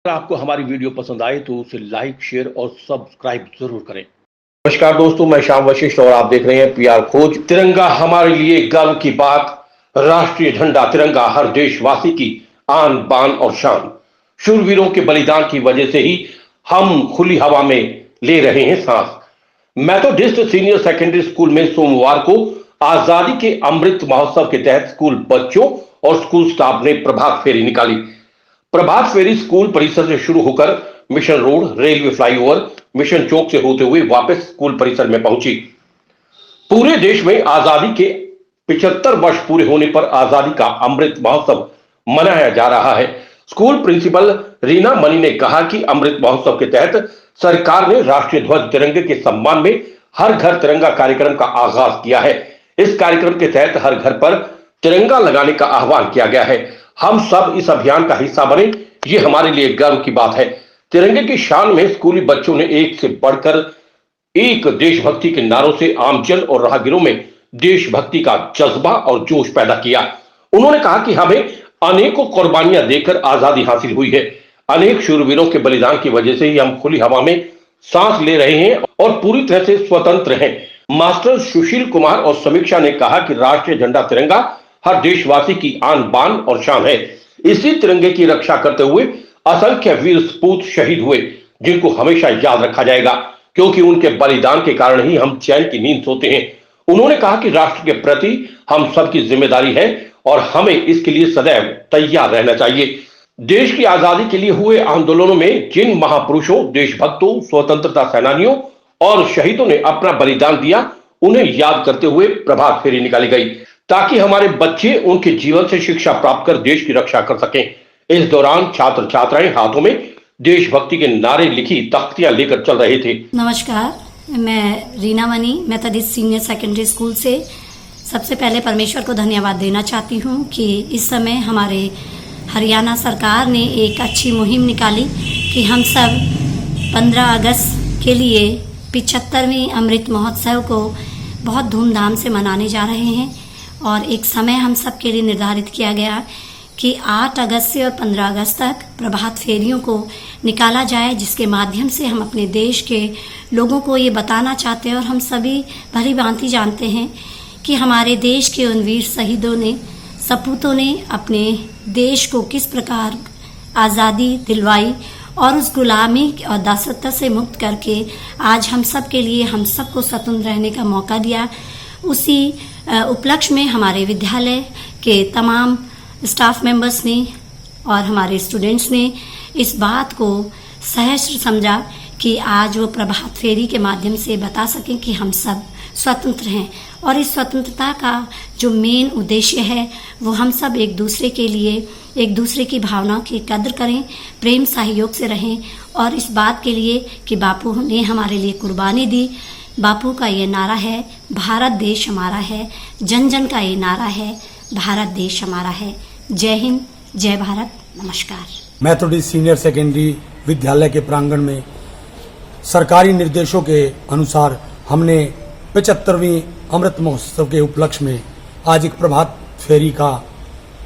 अगर आपको हमारी वीडियो पसंद आए तो उसे लाइक, शेयर और सब्सक्राइब जरूर करें। नमस्कार दोस्तों, मैं श्याम वशिष्ठ और आप देख रहे हैं पीआर खोज। तिरंगा हमारे लिए गर्व की बात। राष्ट्रीय झंडा तिरंगा हर देशवासी की आन बान और शान। शूरवीरों के बलिदान की वजह से ही हम खुली हवा में ले रहे हैं सांस। मेथोडिस्ट सीनियर सेकेंडरी स्कूल में सोमवार को आजादी के अमृत महोत्सव के तहत स्कूल बच्चों और स्कूल स्टाफ ने प्रभात फेरी निकाली। प्रभात फेरी स्कूल परिसर से शुरू होकर mission road, railway flyover, mission चौक से होते हुए वापस स्कूल परिसर में पहुंची। पूरे देश में आजादी के 75 वर्ष पूरे होने पर आजादी का अमृत महोत्सव मनाया जा रहा है। स्कूल प्रिंसिपल रीना मनी ने कहा कि अमृत महोत्सव के तहत सरकार ने राष्ट्रीय ध्वज तिरंगे के सम्मान में हर घर तिरंगा कार्यक्रम का आगाज किया है। इस कार्यक्रम के तहत हर घर पर तिरंगा लगाने का आह्वान किया गया है। हम सब इस अभियान का हिस्सा बने, ये हमारे लिए गर्व की बात है। तिरंगे की शान में स्कूली बच्चों ने एक से बढ़कर एक देशभक्ति के नारों से आमजन और राहगीरों में देशभक्ति का जज्बा और जोश पैदा किया। उन्होंने कहा कि हमें अनेकों कुर्बानियां देकर आजादी हासिल हुई है। अनेक शूरवीरों के बलिदान की वजह से ही हम खुली हवा में सांस ले रहे हैं और पूरी तरह से स्वतंत्र हैं। मास्टर सुशील कुमार और समीक्षा ने कहा कि राष्ट्रीय झंडा तिरंगा हर देशवासी की आन बान और शान है। इसी तिरंगे की रक्षा करते हुए असंख्य वीर सपूत शहीद हुए, जिनको हमेशा याद रखा जाएगा, क्योंकि उनके बलिदान के कारण ही हम चैन की नींद सोते हैं। उन्होंने कहा कि राष्ट्र के प्रति हम सबकी जिम्मेदारी है और हमें इसके लिए सदैव तैयार रहना चाहिए। देश की आजादी के लिए हुए आंदोलनों में जिन महापुरुषों, देशभक्तों, स्वतंत्रता सेनानियों और शहीदों ने अपना बलिदान दिया, उन्हें याद करते हुए प्रभात फेरी निकाली गई, ताकि हमारे बच्चे उनके जीवन से शिक्षा प्राप्त कर देश की रक्षा कर सकें। इस दौरान छात्र छात्राएं हाथों में देशभक्ति के नारे लिखी तख्तियां लेकर चल रहे थे। नमस्कार, मैं Reena money Methodist senior secondary school से सबसे पहले परमेश्वर को धन्यवाद देना चाहती हूँ कि इस समय हमारे हरियाणा सरकार ने एक अच्छी मुहिम निकाली कि हम सब 15 अगस्त के लिए 75वें अमृत महोत्सव को बहुत धूमधाम से मनाने जा रहे हैं। और एक समय हम सब के लिए निर्धारित किया गया कि 8 अगस्त से और 15 अगस्त तक प्रभात फेरियों को निकाला जाए, जिसके माध्यम से हम अपने देश के लोगों को ये बताना चाहते हैं और हम सभी भली भांति जानते हैं कि हमारे देश के उन वीर शहीदों ने, सपूतों ने अपने देश को किस प्रकार आज़ादी दिलवाई और उस गुलामी और दासत्व से मुक्त करके आज हम सब के लिए, हम सबको स्वतंत्र रहने का मौका दिया। उसी उपलक्ष्य में हमारे विद्यालय के तमाम स्टाफ मेंबर्स ने और हमारे स्टूडेंट्स ने इस बात को सहर्ष समझा कि आज वो प्रभात फेरी के माध्यम से बता सकें कि हम सब स्वतंत्र हैं। और इस स्वतंत्रता का जो मेन उद्देश्य है वो हम सब एक दूसरे के लिए, एक दूसरे की भावना की कद्र करें, प्रेम सहयोग से रहें और इस बात के लिए कि बापू ने हमारे लिए कुर्बानी दी। बापू का ये नारा है, भारत देश हमारा है। जन जन का ये नारा है, भारत देश हमारा है। जय हिंद, जय भारत, नमस्कार। मेथोडिस्ट सीनियर सेकेंडरी विद्यालय के प्रांगण में सरकारी निर्देशों के अनुसार हमने 75वीं अमृत महोत्सव के उपलक्ष्य में आज एक प्रभात फेरी का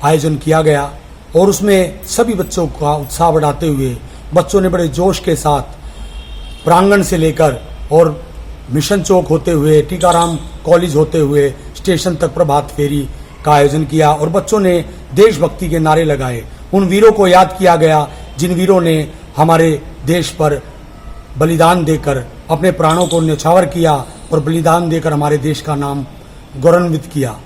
आयोजन किया गया और उसमें सभी बच्चों का उत्साह बढ़ाते हुए बच्चों ने बड़े जोश के साथ प्रांगण से लेकर और मिशन चौक होते हुए, टीकाराम कॉलेज होते हुए स्टेशन तक प्रभात फेरी का आयोजन किया और बच्चों ने देशभक्ति के नारे लगाए। उन वीरों को याद किया गया जिन वीरों ने हमारे देश पर बलिदान देकर अपने प्राणों को न्यौछावर किया और बलिदान देकर हमारे देश का नाम गौरवान्वित किया।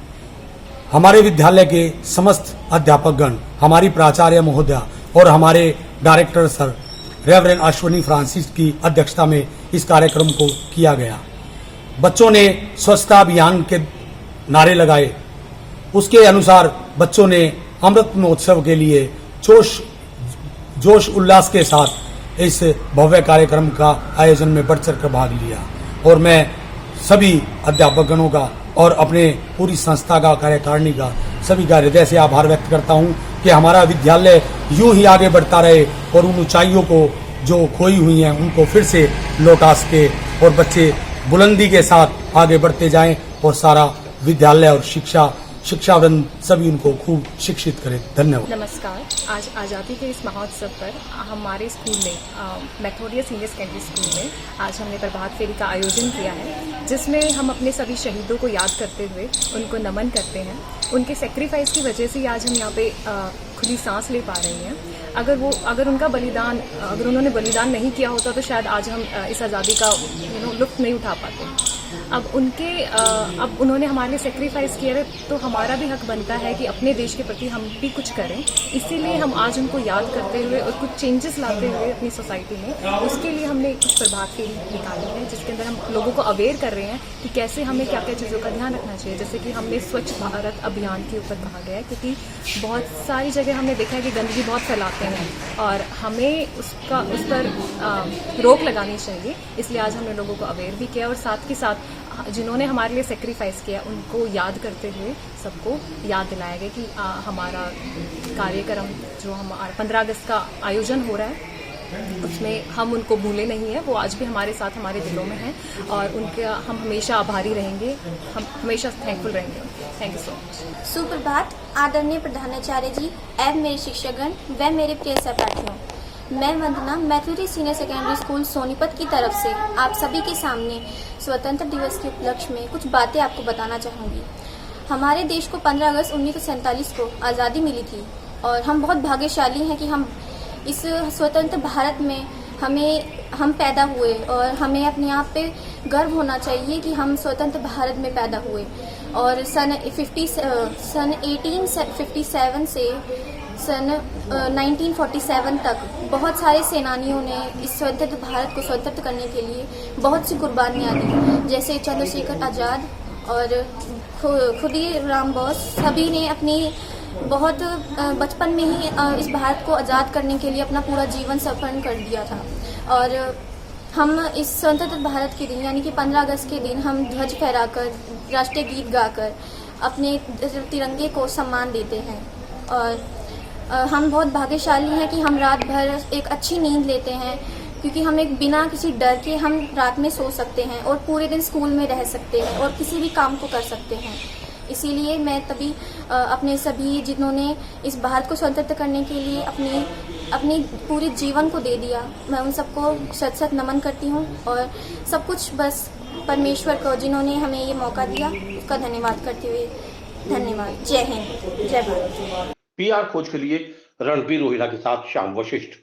हमारे विद्यालय के समस्त अध्यापकगण, हमारी प्राचार्य महोदया और हमारे director sir reverend Ashwani Francis की अध्यक्षता में इस कार्यक्रम को किया गया। बच्चों ने स्वच्छता अभियान के नारे लगाए। उसके अनुसार बच्चों ने अमृत महोत्सव के लिए जोश उल्लास के साथ इस भव्य कार्यक्रम का आयोजन में बढ़ चढ़ कर भाग लिया और मैं सभी अध्यापकगणों का और अपने पूरी संस्था का, कार्यकारिणी का, सभी का हृदय से आभार व्यक्त करता हूं कि हमारा विद्यालय यूं ही आगे बढ़ता रहे और उन ऊंचाइयों को जो खोई हुई हैं उनको फिर से लौटा सके और बच्चे बुलंदी के साथ आगे बढ़ते जाएं और सारा विद्यालय और शिक्षा शिक्षावृंद सभी उनको खूब शिक्षित करें। धन्यवाद। नमस्कार। आज आज़ादी के इस महोत्सव पर हमारे स्कूल में मेथोडियस सीनियर सेकेंडरी स्कूल में आज हमने प्रभात फेरी का आयोजन किया है, जिसमें हम अपने सभी शहीदों को याद करते हुए उनको नमन करते हैं। उनके सेक्रीफाइस की वजह से ही आज हम यहाँ पे खुली सांस ले पा रहे हैं। अगर उन्होंने बलिदान नहीं किया होता तो शायद आज हम इस आज़ादी का लुत्फ नहीं उठा पाते। अब उन्होंने हमारे लिए सेक्रीफाइस किया है, तो हमारा भी हक बनता है कि अपने देश के प्रति हम भी कुछ करें। इसीलिए हम आज उनको याद करते हुए और कुछ चेंजेस लाते हुए अपनी सोसाइटी में, उसके लिए हमने कुछ प्रभात फेरी निकाली है, जिसके अंदर हम लोगों को अवेयर कर रहे हैं कि कैसे हमें क्या क्या चीज़ों का ध्यान रखना चाहिए। जैसे कि हमने स्वच्छ भारत अभियान के ऊपर कहा गया है, क्योंकि बहुत सारी जगह हमने देखा है कि गंदगी बहुत फैलाते हैं और हमें उस पर रोक लगानी चाहिए। इसलिए आज हमने लोगों को अवेयर भी किया और साथ के साथ जिन्होंने हमारे लिए सेक्रीफाइस किया उनको याद करते हुए सबको याद दिलाया गया कि हमारा कार्यक्रम जो हमारा 15 अगस्त का आयोजन हो रहा है उसमें हम उनको भूले नहीं हैं। वो आज भी हमारे साथ हमारे दिलों में हैं और उनके हम हमेशा आभारी रहेंगे, हम हमेशा थैंकफुल रहेंगे। Thank you so much. सुप्रभात आदरणीय प्रधानाचार्य जी एवं मेरे शिक्षकगण व मेरे प्रिय सहपाठियों, मैं Vandana Methodius senior secondary school Sonipat की तरफ से आप सभी के सामने स्वतंत्र दिवस के उपलक्ष्य में कुछ बातें आपको बताना चाहूँगी। हमारे देश को 15 अगस्त 1947 को आज़ादी मिली थी और हम बहुत भाग्यशाली हैं कि हम इस स्वतंत्र भारत में हम पैदा हुए और हमें अपने आप पे गर्व होना चाहिए कि हम स्वतंत्र भारत में पैदा हुए। और सन 1857 से सन 1947 तक बहुत सारे सेनानियों ने इस स्वतंत्र भारत को स्वतंत्र करने के लिए बहुत सी कुर्बानियाँ दी, जैसे चंद्रशेखर आज़ाद और खुदीराम बोस। सभी ने अपनी बहुत बचपन में ही इस भारत को आज़ाद करने के लिए अपना पूरा जीवन समर्पण कर दिया था। और हम इस स्वतंत्र भारत के दिन यानी कि 15 अगस्त के दिन हम ध्वज फहराकर राष्ट्रीय गीत गाकर अपने तिरंगे को सम्मान देते हैं। और हम बहुत भाग्यशाली हैं कि हम रात भर एक अच्छी नींद लेते हैं, क्योंकि हम एक बिना किसी डर के हम रात में सो सकते हैं और पूरे दिन स्कूल में रह सकते हैं और किसी भी काम को कर सकते हैं। इसीलिए मैं तभी अपने सभी जिन्होंने इस भारत को स्वतंत्र करने के लिए अपनी पूरे जीवन को दे दिया, मैं उन सबको सत सत नमन करती हूँ। और सब कुछ बस परमेश्वर को जिन्होंने हमें ये मौका दिया उसका धन्यवाद करते हुए धन्यवाद। जय हिंद, जय भारत। PR खोज के लिए रणबीर रोहिला के साथ श्याम वशिष्ठ।